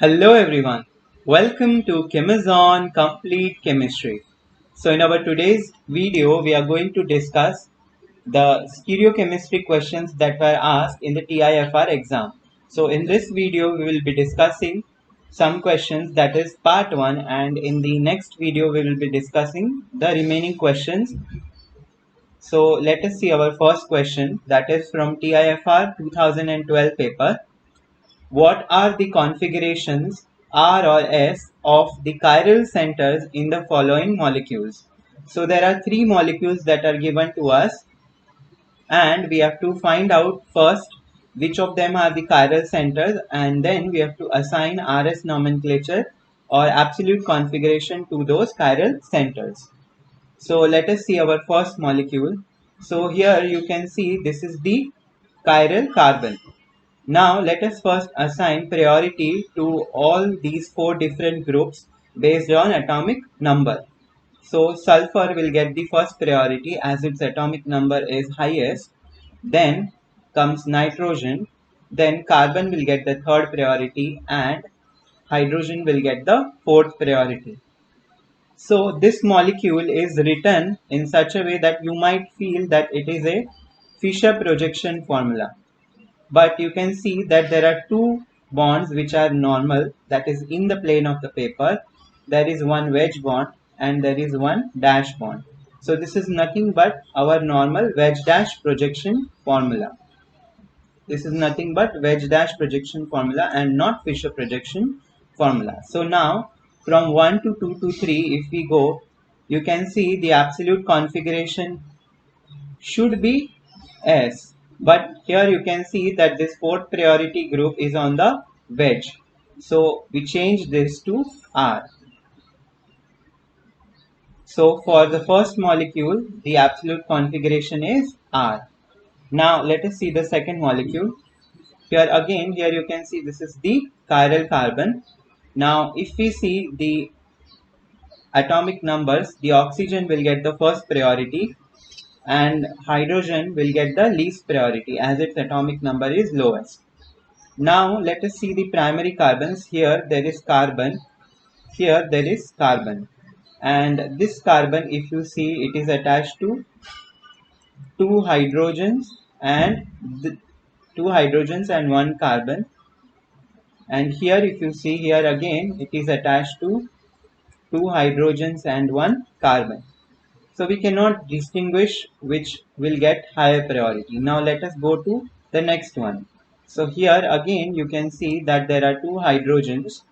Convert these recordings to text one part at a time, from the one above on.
Hello everyone, welcome to Chemazon-Complete Chemistry. So in our today's video, we are going to discuss the stereochemistry questions that were asked in the TIFR exam. So in this video, we will be discussing some questions, that is part 1, and in the next video, we will be discussing the remaining questions. So let us see our first question, that is from TIFR 2012 paper. What are the configurations R or S of the chiral centers in the following molecules? So there are three molecules that are given to us, and we have to find out first which of them are the chiral centers, and then we have to assign RS nomenclature or absolute configuration to those chiral centers. So let us see our first molecule. So here you can see this is the chiral carbon. Now let us first assign priority to all these four different groups based on atomic number. So sulfur will get the first priority as its atomic number is highest. Then comes nitrogen. Then carbon will get the third priority and hydrogen will get the fourth priority. So this molecule is written in such a way that you might feel that it is a Fischer projection formula. But you can see that there are two bonds which are normal, that is in the plane of the paper. There is one wedge bond and there is one dash bond. So this is nothing but our normal wedge dash projection formula. This is nothing but wedge dash projection formula and not Fischer projection formula. So now from 1 to 2 to 3, if we go, you can see the absolute configuration should be S, but here you can see that this fourth priority group is on the wedge, so we change this to R. So for the first molecule the absolute configuration is R. Now let us see the second molecule. Here you can see this is the chiral carbon. Now if we see the atomic numbers, the oxygen will get the first priority and hydrogen will get the least priority as its atomic number is lowest. Now let us see the primary carbons. Here there is carbon, here there is carbon, and this carbon, if you see, it is attached to two hydrogens and one carbon, and here if you see, here again it is attached to two hydrogens and one carbon. So we cannot distinguish which will get higher priority. Now let us go to the next one. So here again you can see that there are two hydrogens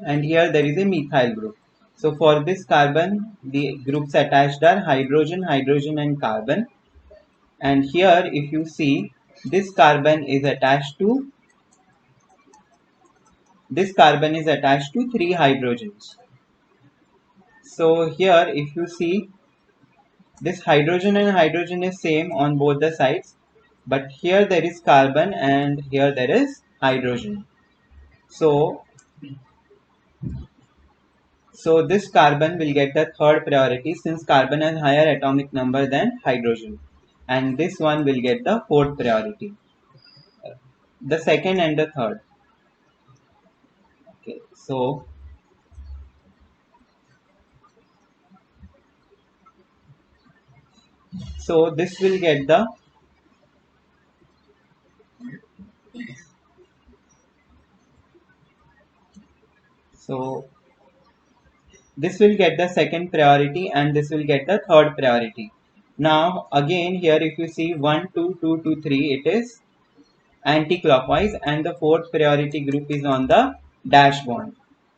and here there is a methyl group. So for this carbon, the groups attached are hydrogen, hydrogen and carbon. And here if you see, this carbon is attached to three hydrogens. So here if you see, this hydrogen and hydrogen is same on both the sides, but here there is carbon and here there is hydrogen. So this carbon will get the third priority since carbon has higher atomic number than hydrogen, and this one will get the fourth priority, the second and the third. Okay, so this will get the this will get the second priority and this will get the third priority. Now again here if you see 1, 2, 2, 2, 3, it is anti-clockwise and the fourth priority group is on the dash bond.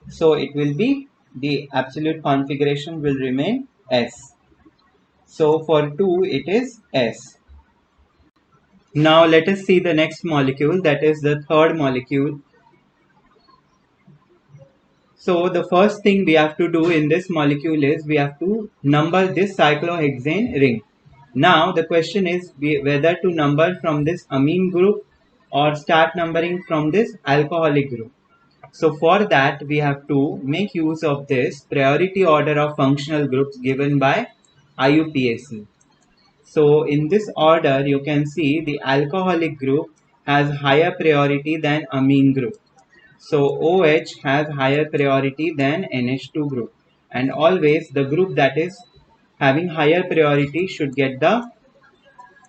So it will be, the absolute configuration will remain S. So for 2 it is S. Now let us see the next molecule, that is the third molecule. So the first thing we have to do in this molecule is we have to number this cyclohexane ring. Now the question is whether to number from this amine group or start numbering from this alcoholic group. So for that we have to make use of this priority order of functional groups given by IUPAC. So in this order you can see the alcoholic group has higher priority than amine group. So OH has higher priority than NH2 group, and always the group that is having higher priority should get the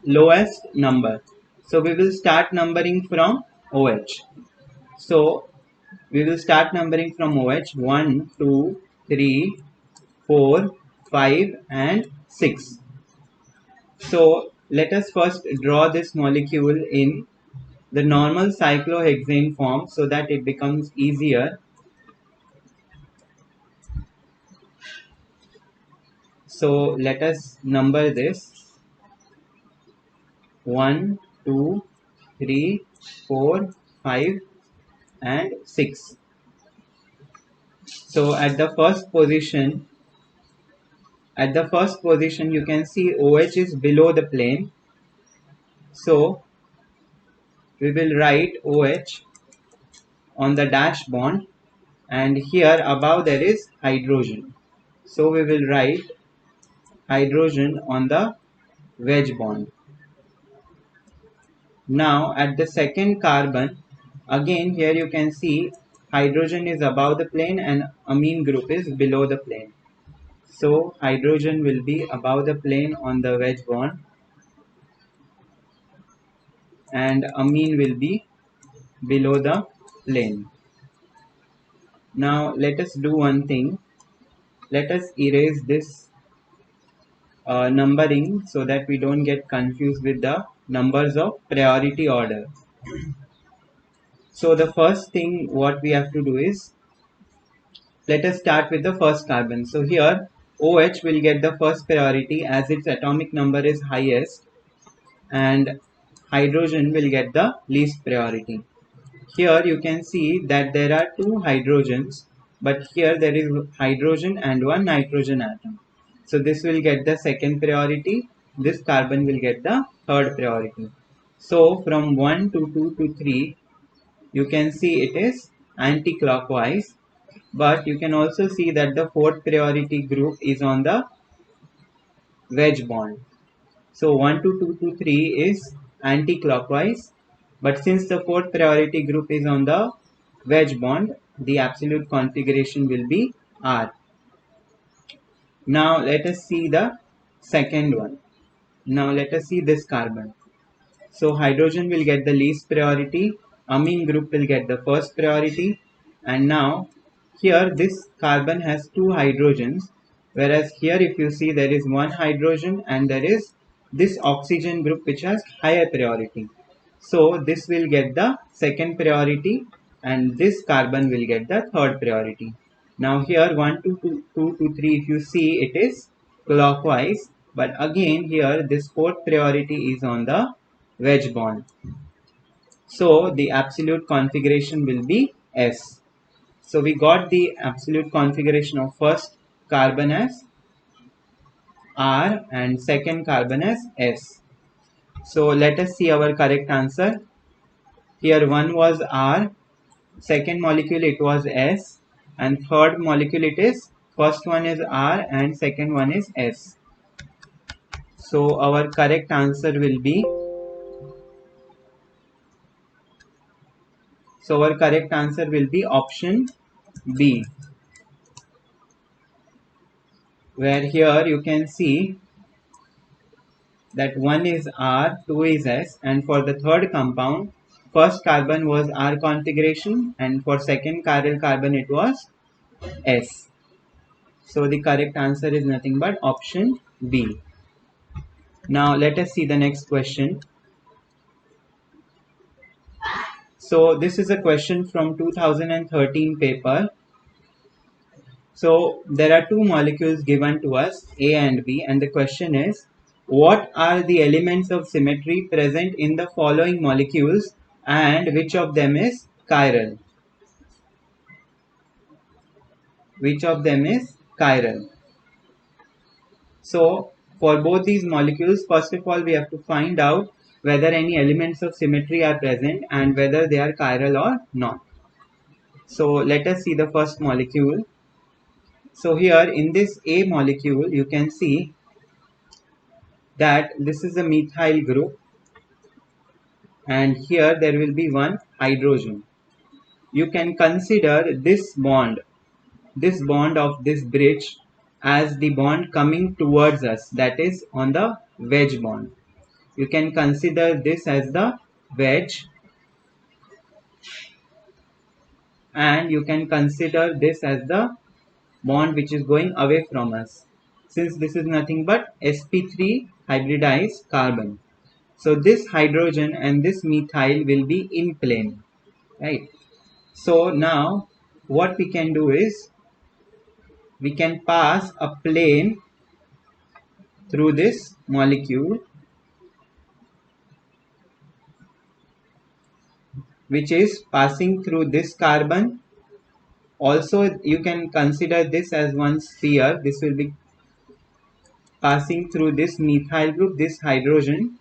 lowest number. So we will start numbering from OH. So we will start numbering from OH 1, 2, 3, 4, 5 and 6. So let us first draw this molecule in the normal cyclohexane form so that it becomes easier. So let us number this 1, 2, 3, 4, 5 and 6. So at the first position you can see OH is below the plane. So we will write OH on the dash bond, and here above there is hydrogen. So we will write hydrogen on the wedge bond. Now at the second carbon, again here you can see hydrogen is above the plane and amine group is below the plane. So hydrogen will be above the plane on the wedge bond and amine will be below the plane. Now let us do one thing. Let us erase this numbering so that we don't get confused with the numbers of priority order. So the first thing what we have to do is, let us start with the first carbon. So here OH will get the first priority as its atomic number is highest, and hydrogen will get the least priority. Here you can see that there are two hydrogens, but here there is hydrogen and one nitrogen atom. So this will get the second priority, this carbon will get the third priority. So from 1 to 2 to 3, you can see it is anti-clockwise, but you can also see that the fourth priority group is on the wedge bond. So 1 to 2 to 3 is anti-clockwise, but since the fourth priority group is on the wedge bond, the absolute configuration will be R. Now let us see the second one. Now let us see this carbon. So hydrogen will get the least priority, amine group will get the first priority, and now here this carbon has two hydrogens, whereas here if you see there is one hydrogen and there is this oxygen group which has higher priority. So this will get the second priority and this carbon will get the third priority. Now here 1 to 2 to 3, if you see it is clockwise, but again here this fourth priority is on the wedge bond. So the absolute configuration will be S. So we got the absolute configuration of first carbon as R and second carbon as S. So let us see our correct answer. Here one was R, second molecule it was S, and third molecule it is, first one is R and second one is S. So our correct answer will be, option B, where here you can see that one is R, two is S, and for the third compound, first carbon was R configuration and for second chiral carbon it was S. So the correct answer is nothing but option B. Now let us see the next question. So this is a question from 2013 paper. So there are two molecules given to us, A and B, and the question is, what are the elements of symmetry present in the following molecules and which of them is chiral? Which of them is chiral? So for both these molecules, first of all we have to find out whether any elements of symmetry are present and whether they are chiral or not. So let us see the first molecule. So here in this A molecule you can see that this is a methyl group and here there will be one hydrogen. you can consider this bond of this bridge as the bond coming towards us, that is on the wedge bond. You can consider this as the wedge, and you can consider this as the bond which is going away from us, since this is nothing but sp3 hybridized carbon. So this hydrogen and this methyl will be in plane, right? So now what we can do is we can pass a plane through this molecule, which is passing through this carbon. Also you can consider this as one sphere. This will be passing through this methyl group, this hydrogen,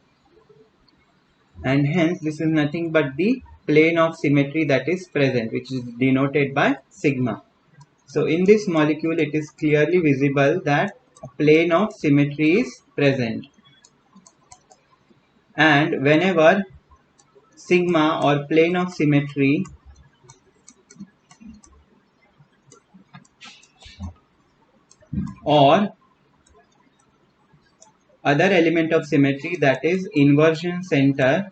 and hence this is nothing but the plane of symmetry that is present, which is denoted by sigma. So in this molecule it is clearly visible that a plane of symmetry is present, and whenever sigma or plane of symmetry or other element of symmetry, that is inversion center,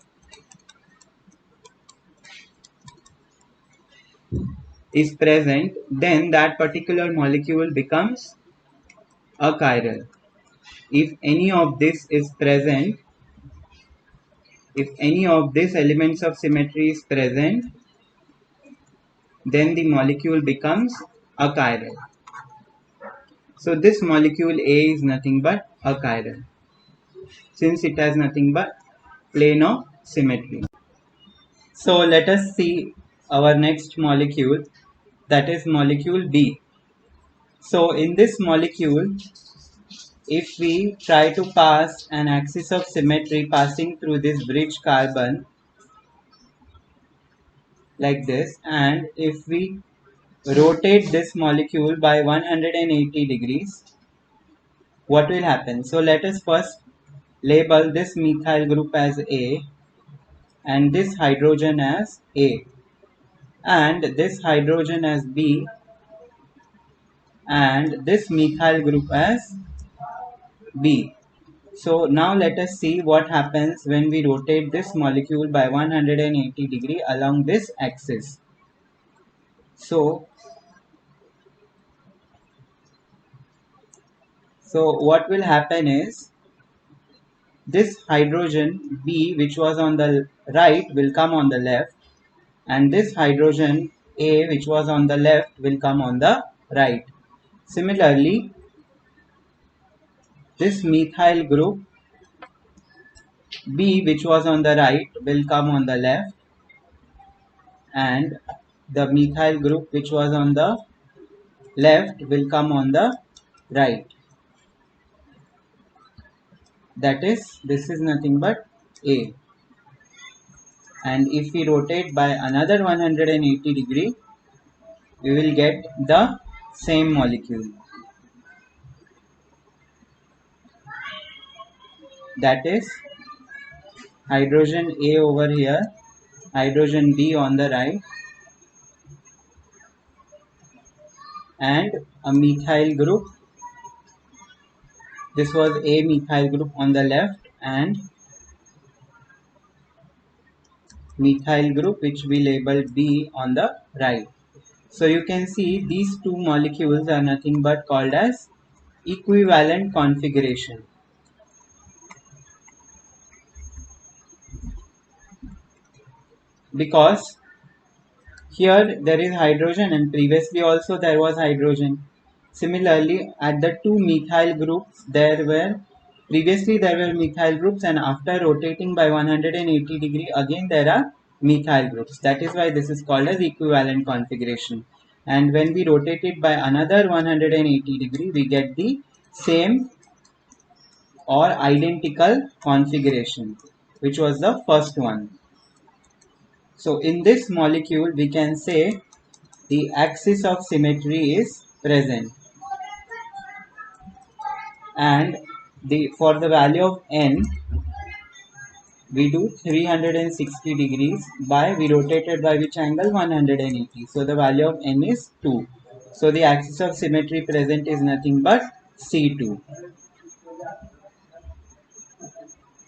is present, then that particular molecule becomes achiral. If any of this is present, if any of these elements of symmetry is present, then the molecule becomes achiral. So this molecule A is nothing but achiral, since it has nothing but plane of symmetry. So let us see our next molecule, that is molecule B. So in this molecule, if we try to pass an axis of symmetry passing through this bridge carbon like this, and if we rotate this molecule by 180 degrees, what will happen? So let us first label this methyl group as A and this hydrogen as A and this hydrogen as B and this methyl group as B. So now let us see what happens when we rotate this molecule by 180 degree along this axis. So what will happen is this hydrogen B, which was on the right, will come on the left, and this hydrogen A, which was on the left, will come on the right. Similarly, this methyl group B, which was on the right, will come on the left, and the methyl group which was on the left will come on the right. That is, this is nothing but A. And if we rotate by another 180 degree, we will get the same molecule. That is hydrogen A over here, hydrogen B on the right, and a methyl group. This was A methyl group on the left and methyl group which we labeled B on the right. So you can see these two molecules are nothing but called as equivalent configuration. Because here there is hydrogen and previously also there was hydrogen. Similarly, at the two methyl groups previously there were methyl groups, and after rotating by 180 degree again there are methyl groups. That is why this is called as equivalent configuration. And when we rotate it by another 180 degree, we get the same or identical configuration, which was the first one. So in this molecule we can say the axis of symmetry is present, and for the value of n, we do 360 degrees by, we rotated by which angle? 180. So the value of n is 2. So the axis of symmetry present is nothing but C2.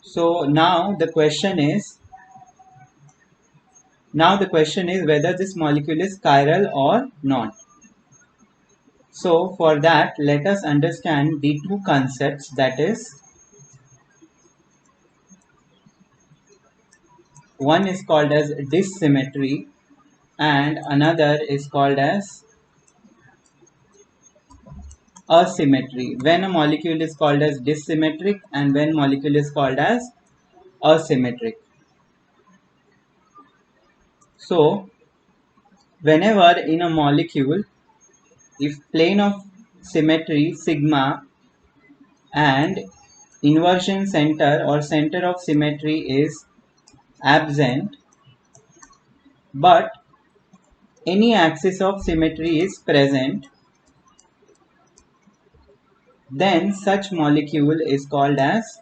So now the question is whether this molecule is chiral or not. So for that, let us understand the two concepts, that is, one is called as dissymmetry and another is called as asymmetry. When a molecule is called as dissymmetric and when molecule is called as asymmetric. So whenever in a molecule, if plane of symmetry sigma and inversion center or center of symmetry is absent, but any axis of symmetry is present, then such molecule is called as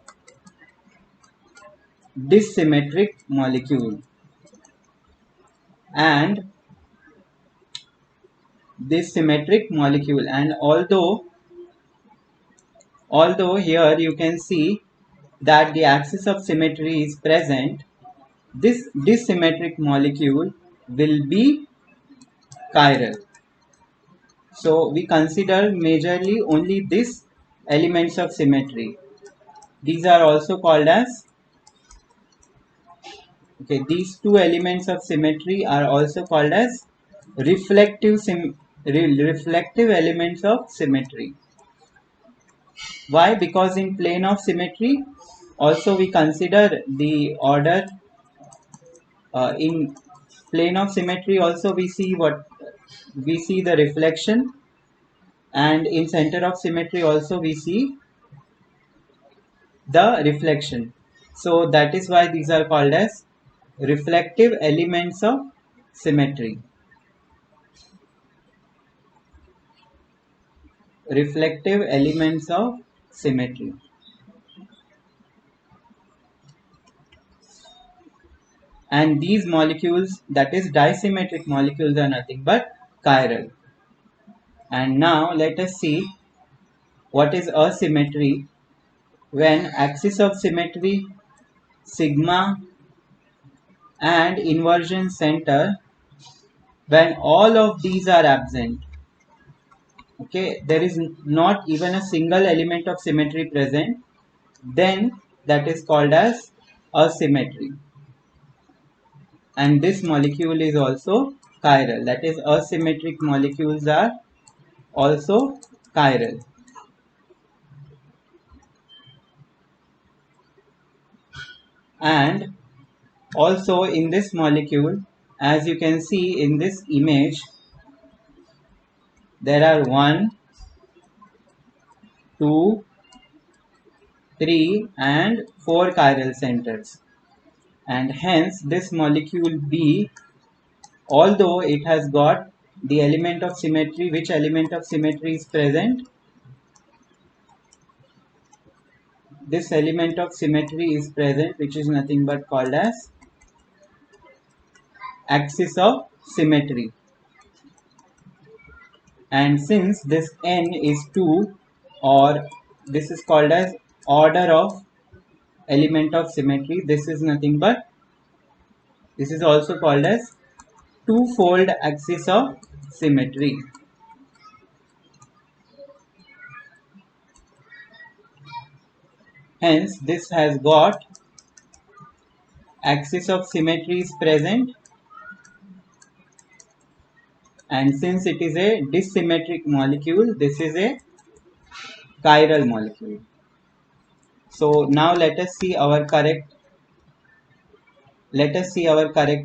dissymmetric molecule. And this symmetric molecule, and although here you can see that the axis of symmetry is present, this dissymmetric molecule will be chiral. So we consider majorly only these elements of symmetry. These are also called as, okay, these two elements of symmetry are also called as reflective elements of symmetry. Why? Because in plane of symmetry also we consider the order, in plane of symmetry also we see the reflection, and in center of symmetry also we see the reflection. So that is why these are called as reflective elements of symmetry. Reflective elements of symmetry. And these molecules, that is disymmetric molecules, are nothing but chiral. And now let us see what is asymmetry. When axis of symmetry sigma and inversion center, when all of these are absent, okay, there is not even a single element of symmetry present, then that is called as asymmetry. And this molecule is also chiral, that is asymmetric molecules are also chiral. And also in this molecule, as you can see in this image, there are 1, 2, 3 and 4 chiral centers, and hence this molecule B, although it has got the element of symmetry, which element of symmetry is present? This element of symmetry is present, which is nothing but called as axis of symmetry. And since this n is 2, or this is called as order of element of symmetry, this is nothing but, this is also called as two-fold axis of symmetry. Hence this has got axis of symmetry is present, and since it is a dissymmetric molecule, this is a chiral molecule. So now let us see our correct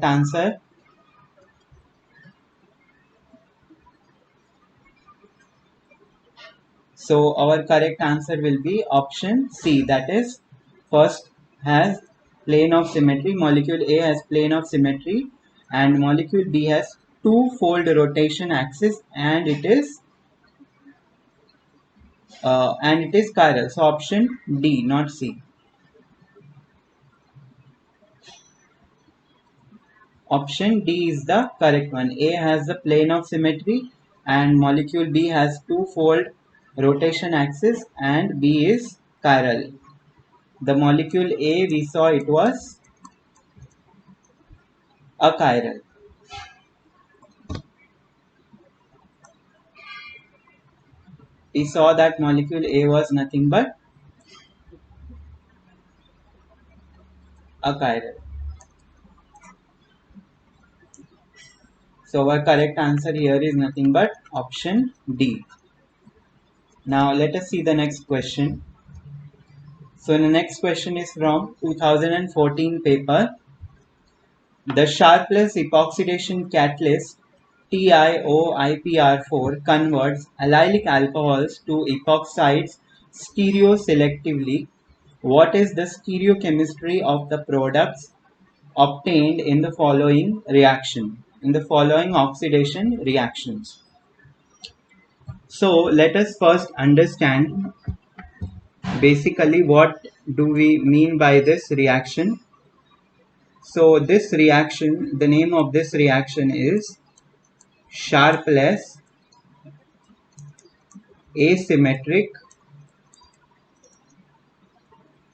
answer. So our correct answer will be option C, that is, first has plane of symmetry, molecule A has plane of symmetry, and molecule B has two-fold rotation axis, and it is chiral. So option D, not C. Option D is the correct one. A has the plane of symmetry and molecule B has two-fold rotation axis and B is chiral. The molecule A, we saw it was a chiral. We saw that molecule A was nothing but a chiral. So our correct answer here is nothing but option D. Now let us see the next question. So the next question is from 2014 paper. The sharpless epoxidation catalyst TIOIPR4 converts allylic alcohols to epoxides stereoselectively. What is the stereochemistry of the products obtained in the following reaction, in the following oxidation reactions? So let us first understand basically what do we mean by this reaction. So this reaction, the name of this reaction is sharpless asymmetric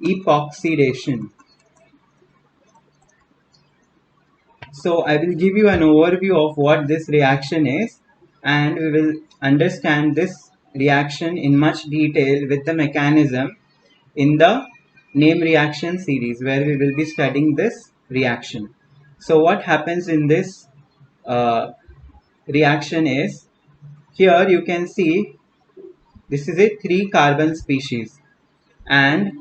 epoxidation. So I will give you an overview of what this reaction is, and we will understand this reaction in much detail with the mechanism in the name reaction series, where we will be studying this reaction. So what happens in this reaction is, here you can see this is a 3 carbon species, and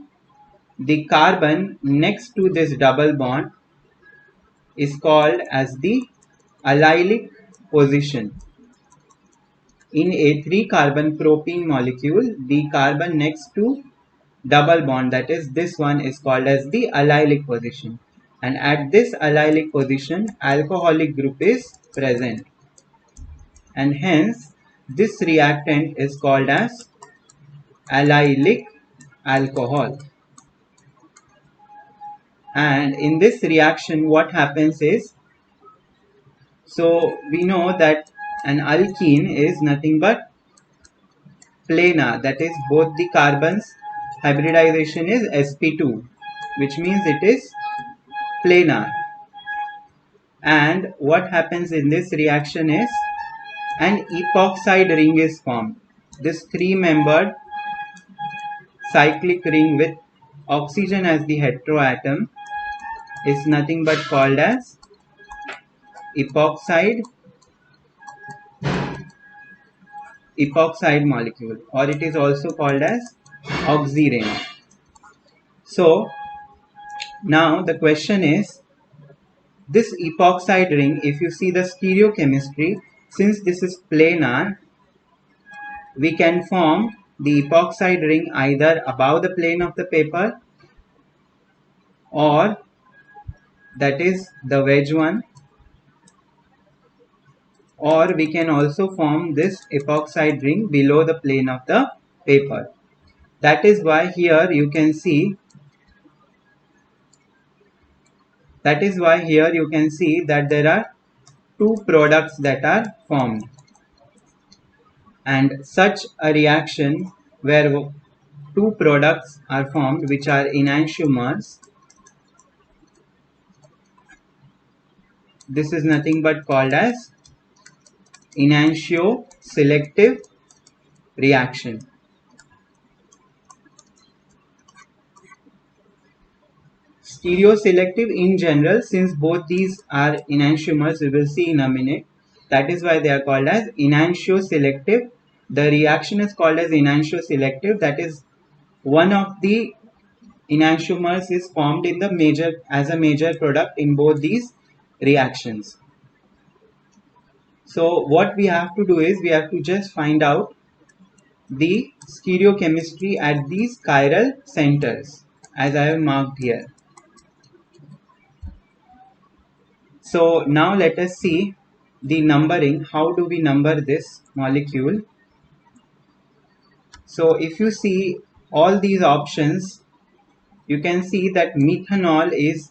the carbon next to this double bond is called as the allylic position. In a 3 carbon propene molecule, the carbon next to double bond, that is this one, is called as the allylic position, and at this allylic position alcoholic group is present, and hence this reactant is called as allylic alcohol. And in this reaction what happens is, so we know that an alkene is nothing but planar, that is both the carbons hybridization is sp2, which means it is planar. And what happens in this reaction is an epoxide ring is formed. This 3-membered cyclic ring with oxygen as the heteroatom is nothing but called as epoxide molecule, or it is also called as oxyring. So now the question is, this epoxide ring, if you see the stereochemistry, since this is planar, we can form the epoxide ring either above the plane of the paper, or that is the wedge one, or we can also form this epoxide ring below the plane of the paper. That is why here you can see that there are 2 products that are formed, and such a reaction where 2 products are formed which are enantiomers, this is nothing but called as enantioselective reaction. Stereoselective in general, since both these are enantiomers, we will see in a minute. That is why they are called as enantioselective. The reaction is called as enantioselective, that is one of the enantiomers is formed in the as a major product in both these reactions. So what we have to do is, we have to just find out the stereochemistry at these chiral centers, as I have marked here. So now let us see the numbering. How do we number this molecule? So if you see all these options, you can see that methanol is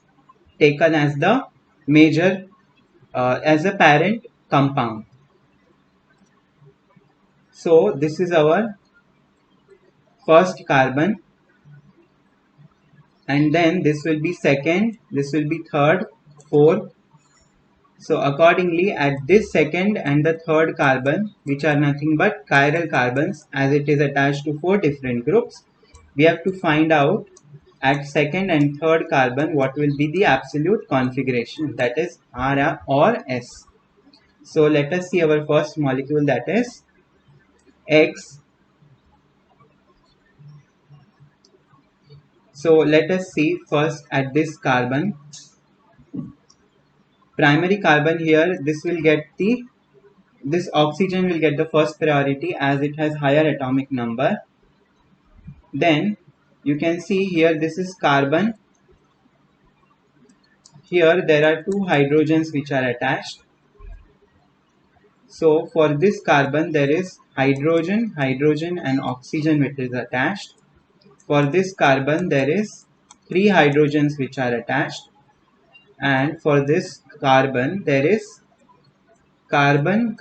taken as the major as a parent compound. So this is our first carbon, and then this will be second, this will be third, fourth. So accordingly, at this second and the third carbon, which are nothing but chiral carbons, as it is attached to 4 different groups, we have to find out at second and third carbon what will be the absolute configuration, that is R or S. So let us see our first molecule, that is X. So let us see first at this carbon. Primary carbon here, this oxygen will get the first priority as it has higher atomic number. Then you can see here this is carbon. Here there are 2 hydrogens which are attached. So for this carbon there is hydrogen and oxygen which is attached. For this carbon there is 3 hydrogens which are attached, and for this carbon there is carbon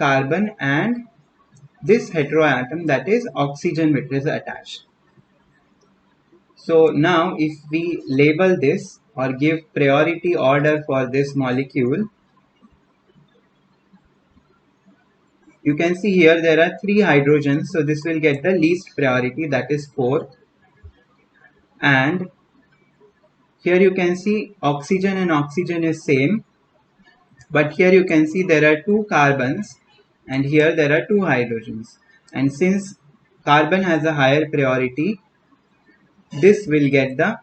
and this heteroatom, that is oxygen which is attached. So now if we label this or give priority order for this molecule, you can see here there are 3 hydrogens, so this will get the least priority, that is 4th. And here you can see oxygen and oxygen is same, but here you can see there are 2 carbons and here there are 2 hydrogens, and since carbon has a higher priority, this will get the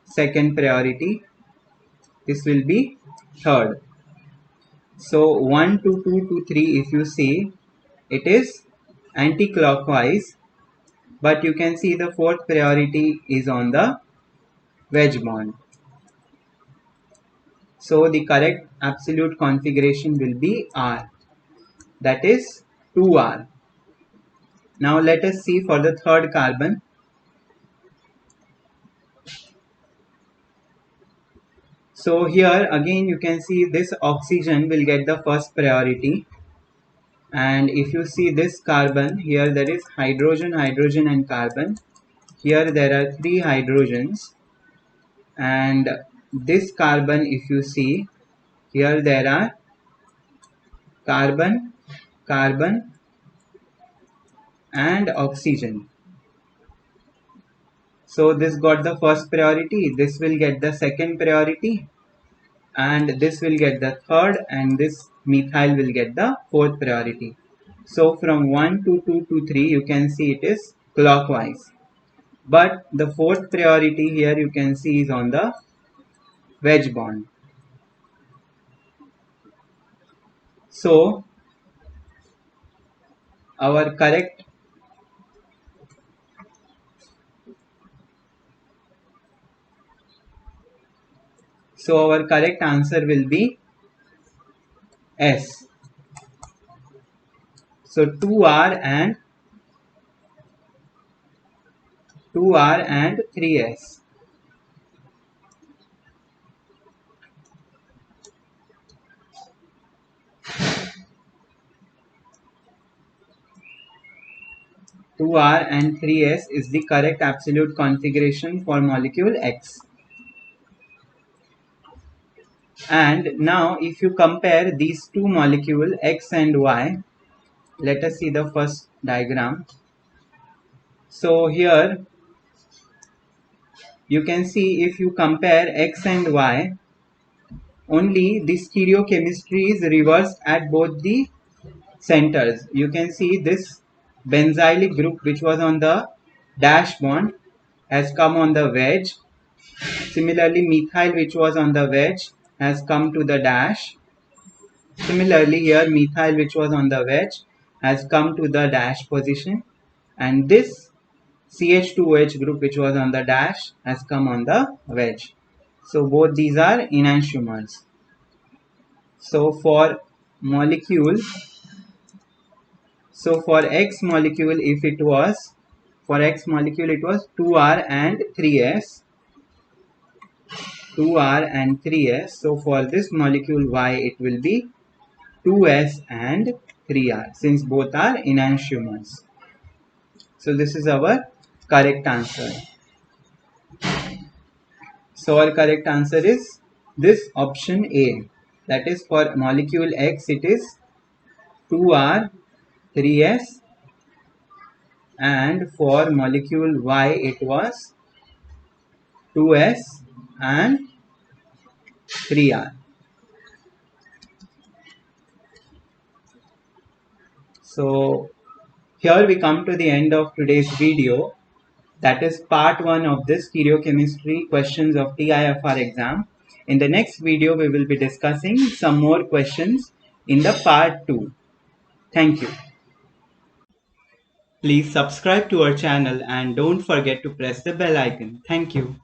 second priority, this will be third. So 1 to 2 to 3, if you see, it is anti-clockwise, but you can see the fourth priority is on the wedge bond. So the correct absolute configuration will be R, that is 2R. Now let us see for the third carbon. So here again you can see this oxygen will get the first priority, and if you see this carbon, here there is hydrogen and carbon. Here there are 3 hydrogens, and this carbon, if you see, here there are carbon and oxygen. So this got the first priority, this will get the second priority, and this will get the third, and this methyl will get the fourth priority. So from 1 to 2 to 3 you can see it is clockwise, but the fourth priority here you can see is on the wedge bond. So our correct answer will be S. So 2R and 3S. Two R and 3S is the correct absolute configuration for molecule X. And now if you compare these two molecules X and Y, let us see the first diagram. So here you can see if you compare X and Y, only the stereochemistry is reversed at both the centers. You can see this benzylic group which was on the dash bond has come on the wedge. Similarly, methyl which was on the wedge has come to the dash. Similarly, here methyl which was on the wedge has come to the dash position, and this CH2OH group which was on the dash has come on the wedge. So both these are enantiomers. So for molecule, for X molecule, if it was, for X molecule it was 2R and 3S. 2R and 3S. So for this molecule Y, it will be 2S and 3R since both are enantiomers. So this is our correct answer. So our correct answer is this option A. That is for molecule X it is 2R 3S, and for molecule Y it was 2S and 3R. So here we come to the end of today's video. That is part 1 of this stereochemistry questions of TIFR exam. In the next video we will be discussing some more questions in the part 2. Thank you. Please subscribe to our channel and don't forget to press the bell icon. Thank you.